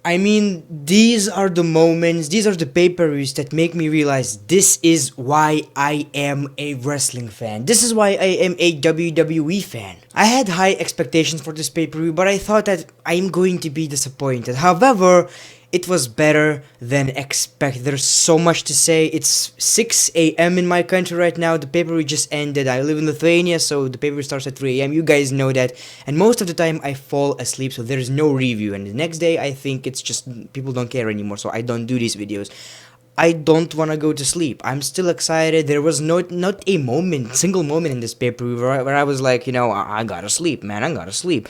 I mean, these are the moments, these are the pay-per-views that make me realize this is why I am a wrestling fan. This is why I am a WWE fan. I had high expectations for this pay-per-view, but I thought that I'm going to be disappointed. However, it was better than expected. There's so much to say. It's 6 a.m. in my country right now. The pay-per-view just ended. I live in Lithuania, so the pay-per-view starts at 3 a.m. You guys know that. And most of the time, I fall asleep, so there's no review. And the next day, I think it's just people don't care anymore, so I don't do these videos. I don't want to go to sleep. I'm still excited. There was not a moment, single moment in this pay-per-view where I was like, I gotta sleep, man. I gotta sleep.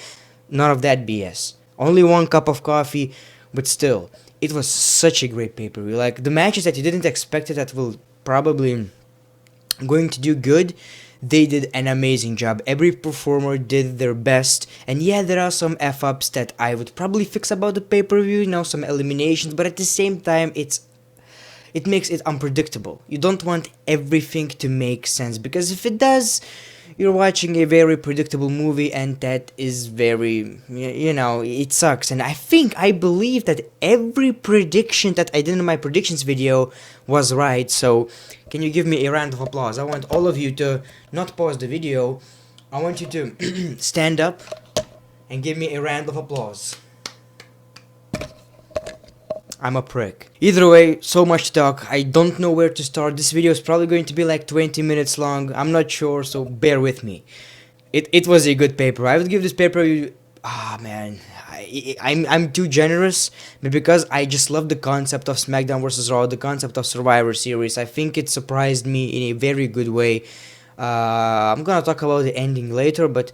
None of that BS. Only one cup of coffee. But still, it was such a great pay-per-view. Like, the matches that you didn't expect it that will probably going to do good, they did an amazing job. Every performer did their best. And yeah, there are some F-ups that I would probably fix about the pay-per-view, some eliminations. But at the same time, it makes it unpredictable. You don't want everything to make sense, because if it does, you're watching a very predictable movie, and that is very, it sucks. And I believe that every prediction that I did in my predictions video was right. So can you give me a round of applause? I want all of you to not pause the video. I want you to stand up and give me a round of applause. I'm a prick. Either way, so much talk. I don't know where to start. This video is probably going to be like 20 minutes long. I'm not sure, so bear with me. It was a good paper. I would give this paper. Man, I'm too generous, but because I just love the concept of SmackDown vs. Raw, the concept of Survivor Series. I think it surprised me in a very good way. I'm gonna talk about the ending later, but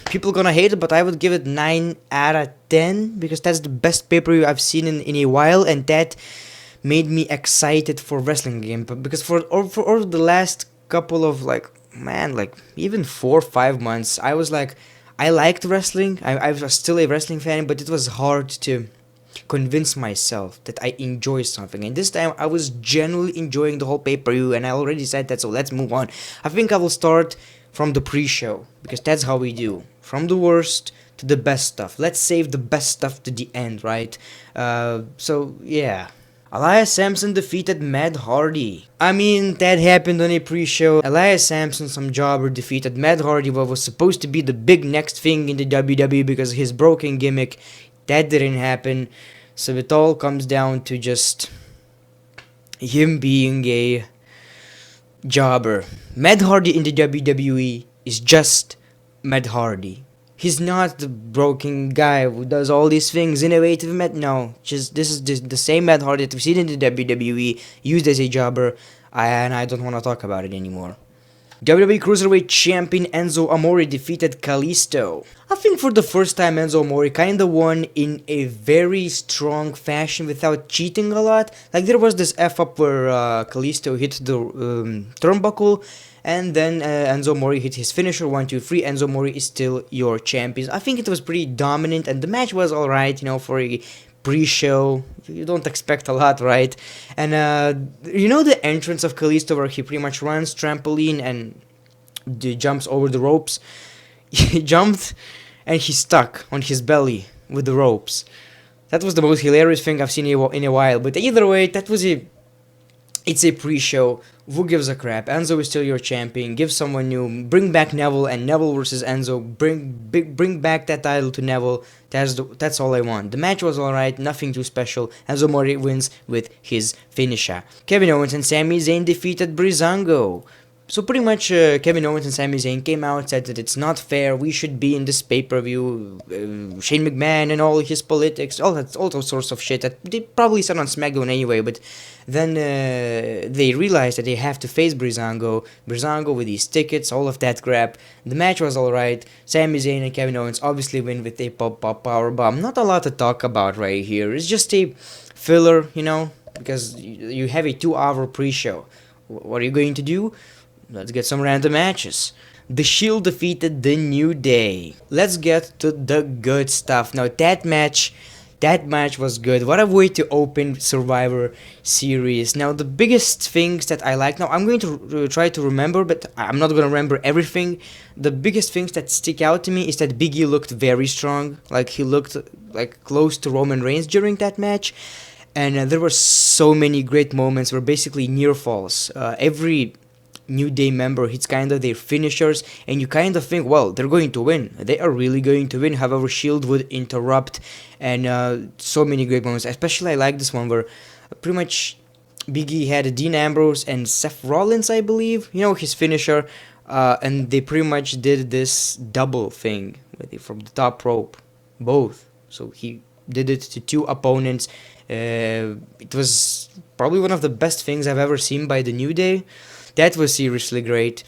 people gonna hate it, but I would give it 9 out of 10, because that's the best pay-per-view I've seen in a while, and that made me excited for wrestling again. But because for all the last couple of even 4 or 5 months, I was like, I liked wrestling. I was still a wrestling fan, but it was hard to convince myself that I enjoy something. And this time I was genuinely enjoying the whole pay-per-view, and I already said that, so let's move on. I think I will start from the pre-show, because that's how we do. From the worst to the best stuff. Let's save the best stuff to the end, right? So yeah. Elias Samson defeated Matt Hardy. I mean, that happened on a pre-show. Elias Samson, some jobber, defeated Matt Hardy, what was supposed to be the big next thing in the WWE because of his broken gimmick. That didn't happen. So it all comes down to just him being a jobber. Matt Hardy in the WWE is just Matt Hardy. He's not the broken guy who does all these things, innovative Matt. No, just this is the same Matt Hardy that we've seen in the WWE, used as a jobber, and I don't want to talk about it anymore. WWE Cruiserweight Champion Enzo Amore defeated Kalisto. I think for the first time Enzo Amore kinda won in a very strong fashion without cheating a lot. Like, there was this F-up where Kalisto hit the turnbuckle, and then Enzo Amore hit his finisher, 1, 2, 3. Enzo Amore is still your champion. I think it was pretty dominant, and the match was alright, for a pre-show. You don't expect a lot, right? And the entrance of Kalisto where he pretty much runs trampoline and jumps over the ropes. He jumped and he stuck on his belly with the ropes. That was the most hilarious thing I've seen in a while. But either way, it's a pre-show. Who gives a crap? Enzo is still your champion. Give someone new. Bring back Neville, and Neville versus Enzo. Bring back that title to Neville. That's all I want. The match was alright, nothing too special. Enzo Amore wins with his finisher. Kevin Owens and Sami Zayn defeated Breezango. So pretty much Kevin Owens and Sami Zayn came out, said that it's not fair, we should be in this pay-per-view, Shane McMahon and all his politics, all those sorts of shit that they probably said on SmackDown anyway, but then they realized that they have to face Breezango with these tickets, all of that crap. The match was alright. Sami Zayn and Kevin Owens obviously win with a pop power bomb. Not a lot to talk about right here, it's just a filler, because you have a 2-hour pre-show. What are you going to do? Let's get some random matches. The Shield defeated The New Day. Let's get to the good stuff. Now, that match That match was good. What a way to open Survivor Series. Now, the biggest things that I like, now I'm going to try to remember, but I'm not going to remember everything. The biggest things that stick out to me is that Big E looked very strong. Like, he looked like close to Roman Reigns during that match. And there were so many great moments where basically near falls. Every New Day member hits kind of their finishers, and you kind of think, well, they're going to win. They are really going to win. However, Shield would interrupt, and so many great moments. Especially, I like this one where pretty much Big E had Dean Ambrose and Seth Rollins, I believe. You know, his finisher, and they pretty much did this double thing from the top rope, both. So he did it to two opponents. It was probably one of the best things I've ever seen by the New Day. That was seriously great.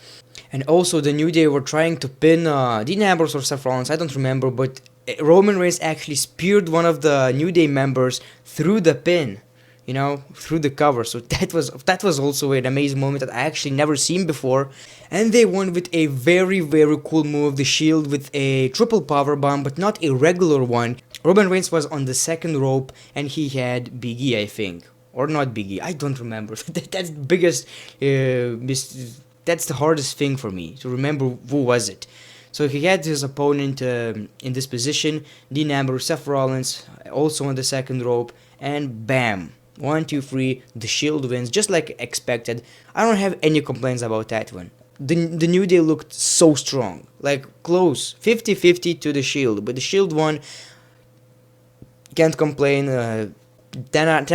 And also the New Day were trying to pin Dean Ambrose or Seth Rollins, I don't remember, but Roman Reigns actually speared one of the New Day members through the pin, you know, through the cover. So that was also an amazing moment that I actually never seen before. And they won with a very, very cool move, the Shield with a triple powerbomb, but not a regular one. Roman Reigns was on the second rope, and he had Big E, I think. Or not Big E, I don't remember. That's the biggest, that's the hardest thing for me, to remember who was it. So he had his opponent in this position, Dean Ambrose, Seth Rollins, also on the second rope, and bam. 1, 2, 3, the Shield wins, just like expected. I don't have any complaints about that one. The New Day looked so strong, like close, 50-50 to the Shield, but the Shield won. Can't complain. 10 out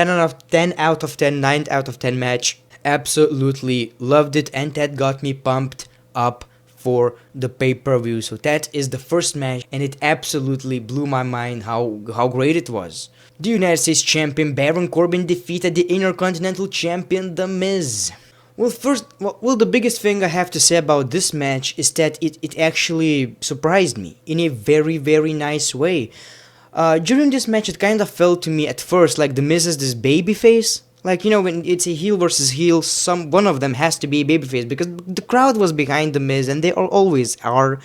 of 10, 9 out of 10 match. Absolutely loved it, and that got me pumped up for the pay-per-view. So that is the first match, and it absolutely blew my mind how great it was. The United States Champion Baron Corbin defeated the Intercontinental Champion The Miz. Well, the biggest thing I have to say about this match is that it actually surprised me in a very, very nice way. During this match, it kind of felt to me at first like The Miz is this babyface. Like, you know, when it's a heel versus heel, one of them has to be a babyface, because the crowd was behind The Miz, and they always are.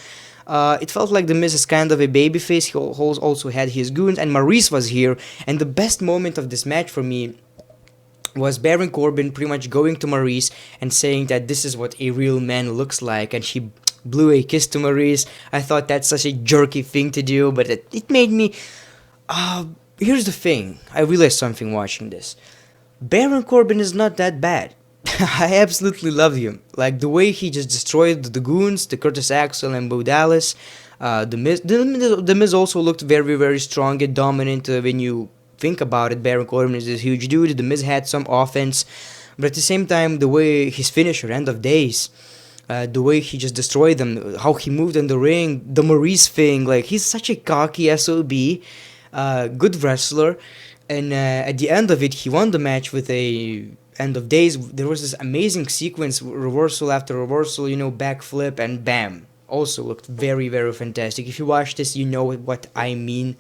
It felt like The Miz is kind of a babyface. He also had his goons, and Maurice was here. And the best moment of this match for me was Baron Corbin pretty much going to Maurice and saying that this is what a real man looks like, and he blew a kiss to Maurice. I thought that's such a jerky thing to do, but it made me... here's the thing. I realized something watching this. Baron Corbin is not that bad. I absolutely love him. Like, the way he just destroyed the goons, the Curtis Axel and Bo Dallas. The Miz also looked very, very strong and dominant. When you think about it, Baron Corbin is this huge dude. The Miz had some offense. But at the same time, the way his finisher, End of Days... the way he just destroyed them, how he moved in the ring, the Maurice thing, like, he's such a cocky SOB, good wrestler, and at the end of it, he won the match with a End of Days. There was this amazing sequence, reversal after reversal, you know, backflip, and bam, also looked very, very fantastic. If you watch this, you know what I mean.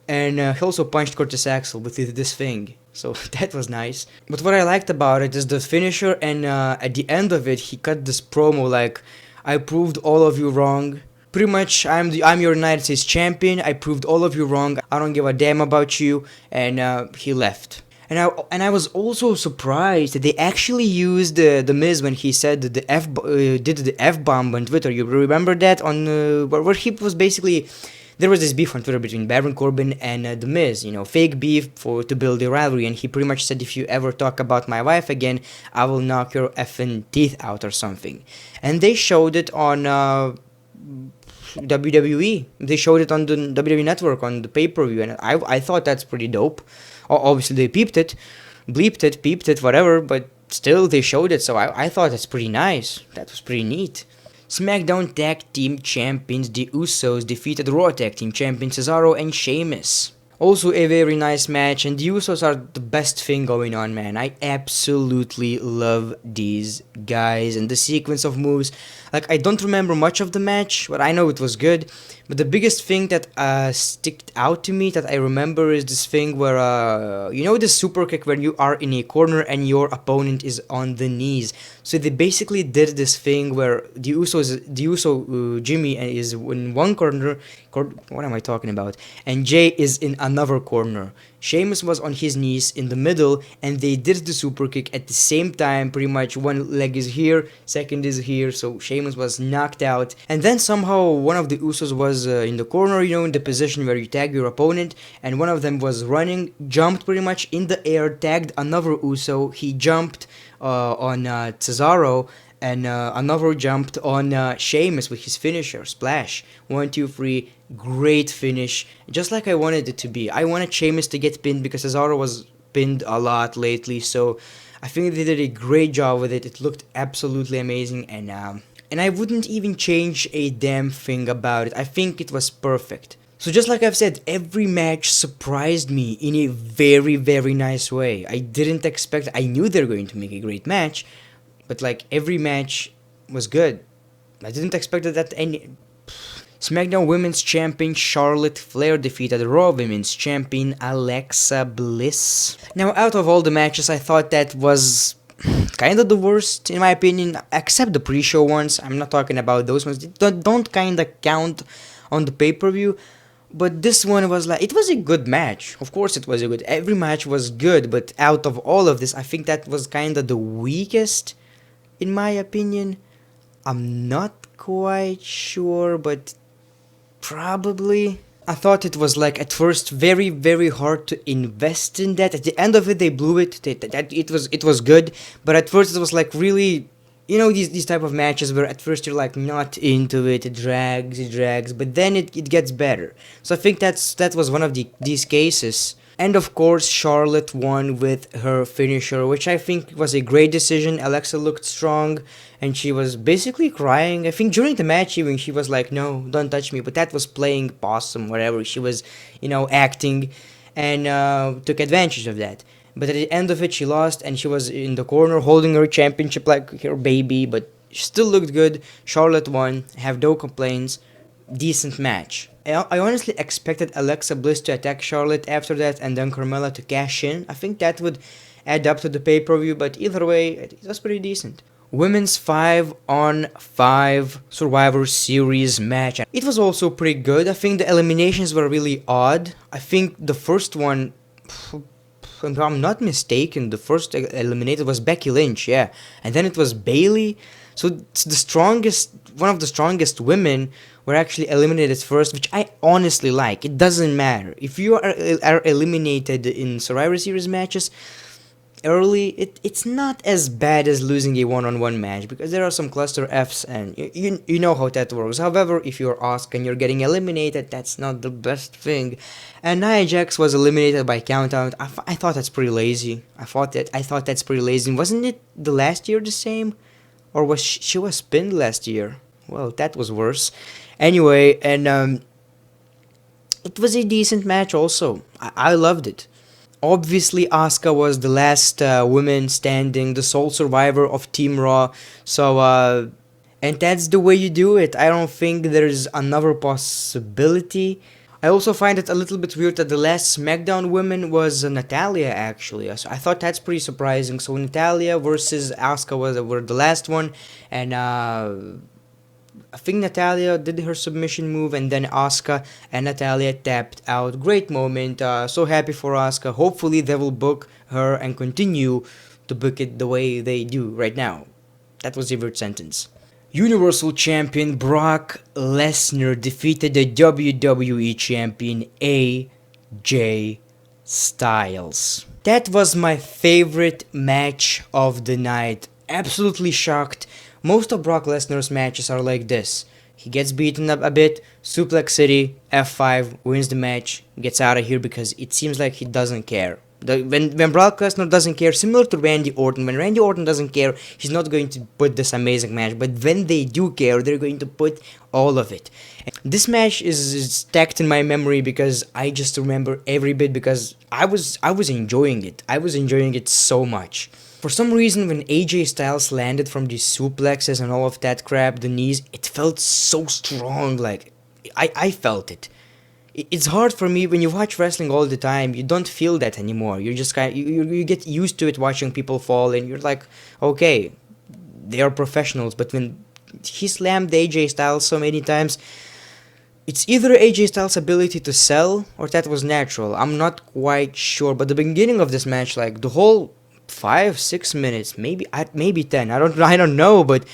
And he also punched Curtis Axel with this thing. So that was nice. But what I liked about it is the finisher, and at the end of it, he cut this promo like, I proved all of you wrong. Pretty much, I'm your United States Champion. I proved all of you wrong. I don't give a damn about you. And he left. And I was also surprised that they actually used the Miz when he said did the F-bomb on Twitter. You remember that on where he was basically... There was this beef on Twitter between Baron Corbin and The Miz, you know, fake beef to build a rivalry, and he pretty much said, if you ever talk about my wife again, I will knock your effing teeth out or something. And they showed it on WWE. They showed it on the WWE Network, on the pay-per-view, and I thought that's pretty dope. Obviously, they peeped it, whatever, but still, they showed it, so I thought that's pretty nice. That was pretty neat. SmackDown Tag Team Champions, The Usos defeated Raw Tag Team Champions Cesaro and Sheamus. Also a very nice match, and the Usos are the best thing going on, man. I absolutely love these guys and the sequence of moves. Like, I don't remember much of the match, but I know it was good. But the biggest thing that sticked out to me that I remember is this thing where you know the super kick when you are in a corner and your opponent is on the knees. So they basically did this thing where the Uso Jimmy is in one corner. What am I talking about? And Jay is in another corner. Sheamus was on his knees in the middle, and they did the super kick at the same time. Pretty much one leg is here, second is here, so Sheamus was knocked out. And then somehow one of the Usos was in the corner, you know, in the position where you tag your opponent, and one of them was running, jumped pretty much in the air, tagged another Uso. He jumped on Cesaro, and another jumped on Sheamus with his finisher, Splash. 1, 2, 3, great finish. Just like I wanted it to be. I wanted Sheamus to get pinned because Cesaro was pinned a lot lately, so I think they did a great job with it. It looked absolutely amazing, and I wouldn't even change a damn thing about it. I think it was perfect. So just like I've said, every match surprised me in a very, very nice way. I didn't expect, I knew they were going to make a great match, but like every match was good. I didn't expect that any... SmackDown Women's Champion Charlotte Flair defeated Raw Women's Champion Alexa Bliss. Now, out of all the matches, I thought that was kind of the worst, in my opinion, except the pre-show ones. I'm not talking about those ones. Don't kind of count on the pay-per-view. But this one was like, it was a good match. Of course it was a good, every match was good, but out of all of this, I think that was kind of the weakest, in my opinion. I'm not quite sure, but probably. I thought it was like at first very, very hard to invest in that. At the end of it, they blew it. It was good, but at first it was like really, you know, these type of matches where at first you're like not into it. It drags, but then it gets better. So I think that was one of these cases. And of course, Charlotte won with her finisher, which I think was a great decision. Alexa looked strong, and she was basically crying. I think during the match even, she was like, no, don't touch me. But that was playing possum, whatever. She was, you know, acting, and took advantage of that. But at the end of it, she lost, and she was in the corner holding her championship like her baby, but she still looked good. Charlotte won, have no complaints. Decent match. I honestly expected Alexa Bliss to attack Charlotte after that and then Carmella to cash in. I think that would add up to the pay-per-view, but either way, it was pretty decent. Women's 5-on-5 Survivor Series match. It was also pretty good. I think the eliminations were really odd. I think the first one, if I'm not mistaken, the first eliminated was Becky Lynch, yeah. And then it was Bayley. So it's one of the strongest women were actually eliminated first, which I honestly like. It doesn't matter. If you are eliminated in Survivor Series matches early, it's not as bad as losing a one-on-one match, because there are some cluster Fs, and you know how that works. However, if you're Asuka and you're getting eliminated, that's not the best thing. And Nia Jax was eliminated by countout. I thought that's pretty lazy. I thought that's pretty lazy. Wasn't it the last year the same? Or was she was pinned last year? Well, that was worse. Anyway, and it was a decent match also. I loved it. Obviously, Asuka was the last woman standing, the sole survivor of Team Raw. So, and that's the way you do it. I don't think there's another possibility. I also find it a little bit weird that the last SmackDown woman was Natalya, actually. So I thought that's pretty surprising. So Natalya versus Asuka were the last one, and I think Natalya did her submission move, and then Asuka and Natalya tapped out. Great moment. So happy for Asuka. Hopefully they will book her and continue to book it the way they do right now. That was a weird sentence. Universal Champion Brock Lesnar defeated the WWE Champion AJ Styles. That was my favorite match of the night. Absolutely shocked. Most of Brock Lesnar's matches are like this. He gets beaten up a bit, Suplex City, F5, wins the match, gets out of here because it seems like he doesn't care. When Brock Lesnar doesn't care, similar to Randy Orton, when Randy Orton doesn't care, he's not going to put this amazing match. But when they do care, they're going to put all of it. And this match is stacked in my memory because I just remember every bit, because I was enjoying it. I was enjoying it so much. For some reason, when AJ Styles landed from these suplexes and all of that crap, the knees, it felt so strong. Like, I felt it. It's hard for me when you watch wrestling all the time. You don't feel that anymore. You just you get used to it watching people fall, and you're like, okay, they are professionals. But when he slammed AJ Styles so many times, it's either AJ Styles' ability to sell or that was natural. I'm not quite sure. But the beginning of this match, like the whole 5-6 minutes, maybe 10. I don't know, but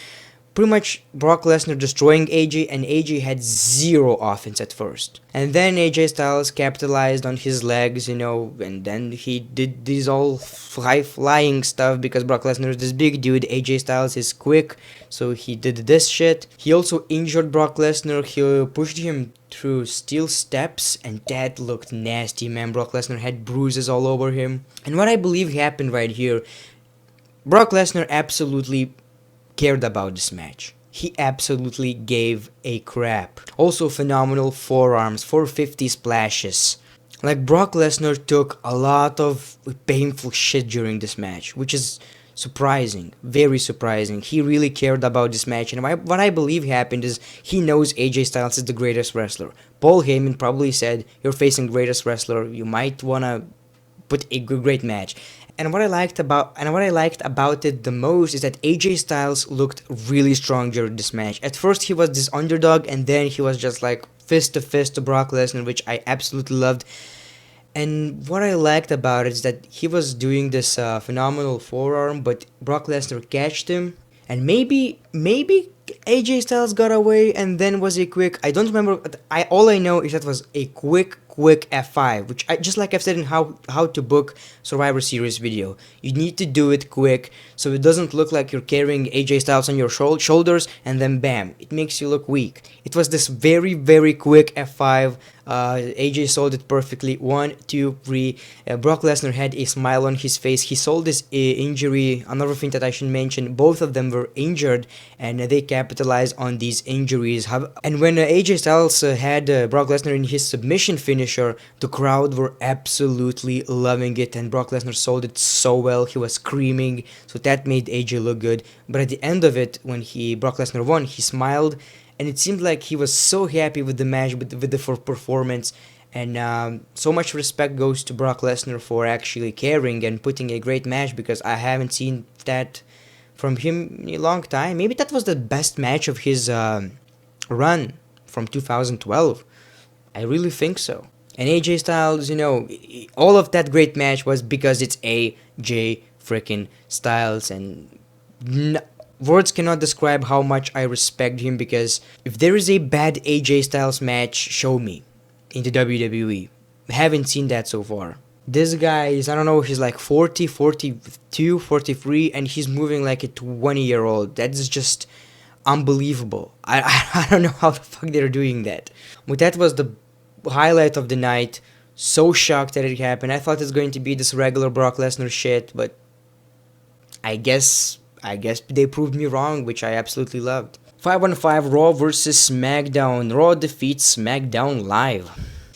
pretty much Brock Lesnar destroying AJ, and AJ had zero offense at first. And then AJ Styles capitalized on his legs, and then he did this all flying stuff because Brock Lesnar is this big dude. AJ Styles is quick, so he did this shit. He also injured Brock Lesnar. He pushed him through steel steps, and that looked nasty, man. Brock Lesnar had bruises all over him. And what I believe happened right here, Brock Lesnar absolutely cared about this match. He absolutely gave a crap. Also phenomenal forearms, 450 splashes. Like, Brock Lesnar took a lot of painful shit during this match, which is surprising, very surprising. He really cared about this match, and what I believe happened is he knows AJ Styles is the greatest wrestler. Paul Heyman probably said, you're facing greatest wrestler, you might wanna put a great match. And what I liked about it the most is that AJ Styles looked really strong during this match. At first he was this underdog, and then he was just like fist to fist to Brock Lesnar, which I absolutely loved. And what I liked about it is that he was doing this phenomenal forearm, but Brock Lesnar catched him, and maybe AJ Styles got away, and then was a quick. I don't remember. All I know is that was a quick F5, which just like I've said in how to book Survivor Series video. You need to do it quick so it doesn't look like you're carrying AJ Styles on your shoulders, and then bam, it makes you look weak. It was this very quick F5. AJ sold it perfectly. 1, 2, 3. Brock Lesnar had a smile on his face. He sold this injury. Another thing that I should mention, both of them were injured, and they capitalized on these injuries. And when AJ Styles had Brock Lesnar in his submission finisher, the crowd were absolutely loving it, and Brock Lesnar sold it so well. He was screaming, so that made AJ look good. But at the end of it, when Brock Lesnar won, he smiled, and it seemed like he was so happy with the match, with the performance. And so much respect goes to Brock Lesnar for actually caring and putting a great match, because I haven't seen that from him in a long time. Maybe that was the best match of his run from 2012. I really think so. And AJ Styles, all of that great match was because it's AJ freaking Styles, and words cannot describe how much I respect him, because if there is a bad AJ Styles match, show me in the WWE. Haven't seen that so far. This guy is, I don't know, he's like 40, 42, 43, and he's moving like a 20-year-old. That is just unbelievable. I don't know how the fuck they're doing that. But that was the highlight of the night. So shocked that it happened. I thought it's going to be this regular Brock Lesnar shit, but I guess they proved me wrong, which I absolutely loved. 5-on-5 Raw vs SmackDown. Raw defeats SmackDown live.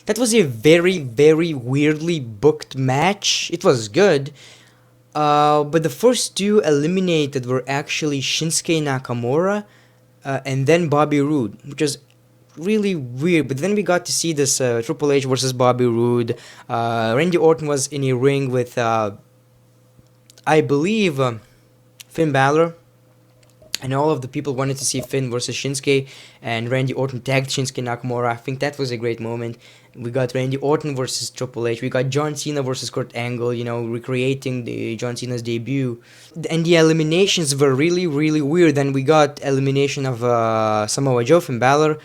That was a very weirdly booked match. It was good, but the first two eliminated were actually Shinsuke Nakamura and then Bobby Roode, which was really weird. But then we got to see this Triple H versus Bobby Roode. Randy Orton was in a ring with, I believe, Finn Balor. And all of the people wanted to see Finn versus Shinsuke, and Randy Orton tagged Shinsuke Nakamura. I think that was a great moment. We got Randy Orton versus Triple H. We got John Cena versus Kurt Angle, recreating the John Cena's debut. And the eliminations were really weird. Then we got elimination of Samoa Joe, Finn Balor,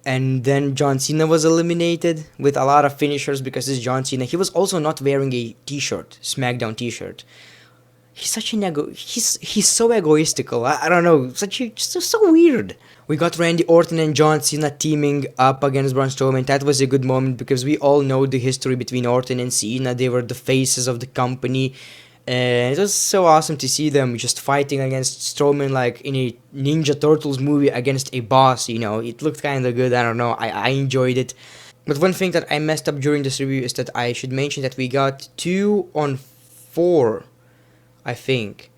and then John Cena was eliminated with a lot of finishers because it's John Cena. He was also not wearing a t-shirt, SmackDown t-shirt. He's such an he's so egoistical. I don't know, so weird. We got Randy Orton and John Cena teaming up against Braun Strowman. That was a good moment because we all know the history between Orton and Cena. They were the faces of the company, and it was so awesome to see them just fighting against Strowman like in a Ninja Turtles movie against a boss. It looked kind of good. I don't know. I enjoyed it. But one thing that I messed up during this review is that I should mention that we got 2-on-4. I think.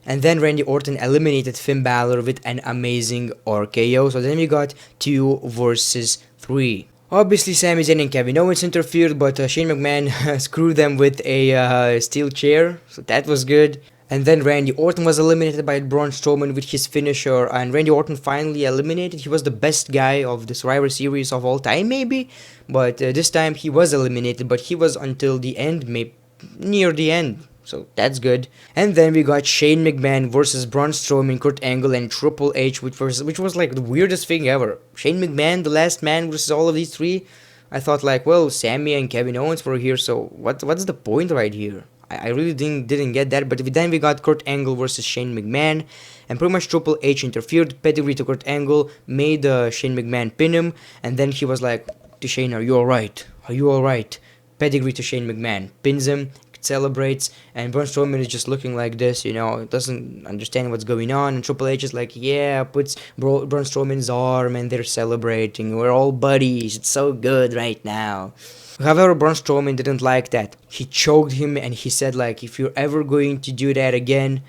And then Randy Orton eliminated Finn Balor with an amazing RKO. So then we got 2 versus 3. Obviously, Sami Zayn and Kevin Owens interfered, but Shane McMahon screwed them with a steel chair, so that was good. And then Randy Orton was eliminated by Braun Strowman with his finisher, and Randy Orton finally eliminated. He was the best guy of the Survivor Series of all time, maybe, but this time he was eliminated, but he was until the end, maybe near the end. So that's good. And then we got Shane McMahon versus Braun Strowman, Kurt Angle, and Triple H, which was like the weirdest thing ever. Shane McMahon, the last man, versus all of these 3. I thought like, well, Sami and Kevin Owens were here, so what's the point right here? I really didn't get that. But then we got Kurt Angle versus Shane McMahon, and pretty much Triple H interfered, pedigree to Kurt Angle, made Shane McMahon pin him, and then he was like to Shane, "Are you alright? Are you alright?" Pedigree to Shane McMahon, pins him, celebrates, and Braun Strowman is just looking like this, doesn't understand what's going on, and Triple H is like, yeah, puts Braun Strowman's arm, and they're celebrating, we're all buddies, it's so good right now. However, Braun Strowman didn't like that. He choked him, and he said like, if you're ever going to do that again,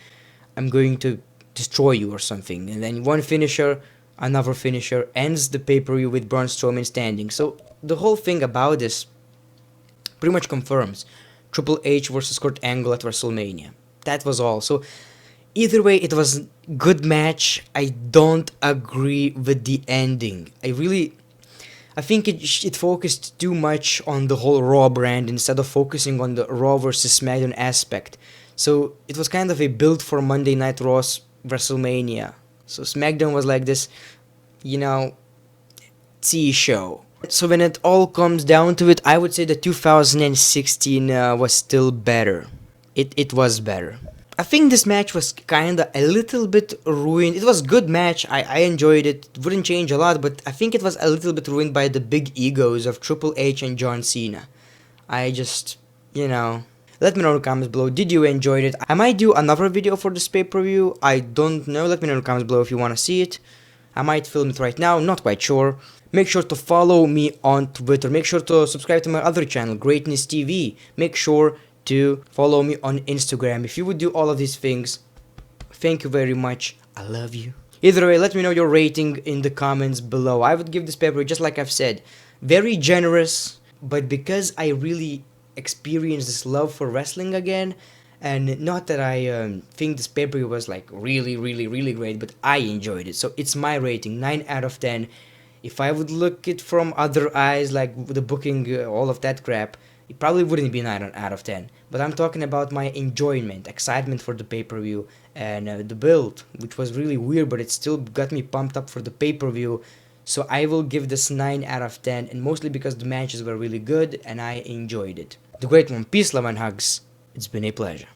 I'm going to destroy you or something. And then one finisher, another finisher, ends the pay-per-view with Braun Strowman standing. So the whole thing about this pretty much confirms Triple H versus Kurt Angle at WrestleMania. That was all. So either way, it was a good match. I don't agree with the ending. I think it focused too much on the whole Raw brand instead of focusing on the Raw versus SmackDown aspect. So it was kind of a build for Monday Night Raw's WrestleMania. So SmackDown was like this, tea show. So when it all comes down to it, I would say the 2016 was still better. It was better. I think this match was kinda a little bit ruined. It was a good match, I enjoyed it. It wouldn't change a lot, but I think it was a little bit ruined by the big egos of Triple H and John Cena. I just, let me know in the comments below, did you enjoy it? I might do another video for this pay-per-view, I don't know, let me know in the comments below if you wanna see it. I might film it right now, not quite sure. Make sure to follow me on Twitter. Make sure to subscribe to my other channel, Greatness TV. Make sure to follow me on Instagram. If you would do all of these things, thank you very much. I love you. Either way, let me know your rating in the comments below. I would give this pay-per-view, just like I've said, very generous. But because I really experienced this love for wrestling again, and not that I think this pay-per-view was like really, really, really great, but I enjoyed it. So it's my rating, 9 out of 10. If I would look it from other eyes, like the booking, all of that crap, it probably wouldn't be 9 out of 10. But I'm talking about my enjoyment, excitement for the pay-per-view, and the build, which was really weird, but it still got me pumped up for the pay-per-view. So I will give this 9 out of 10, and mostly because the matches were really good, and I enjoyed it. The great one, peace, love, and hugs. It's been a pleasure.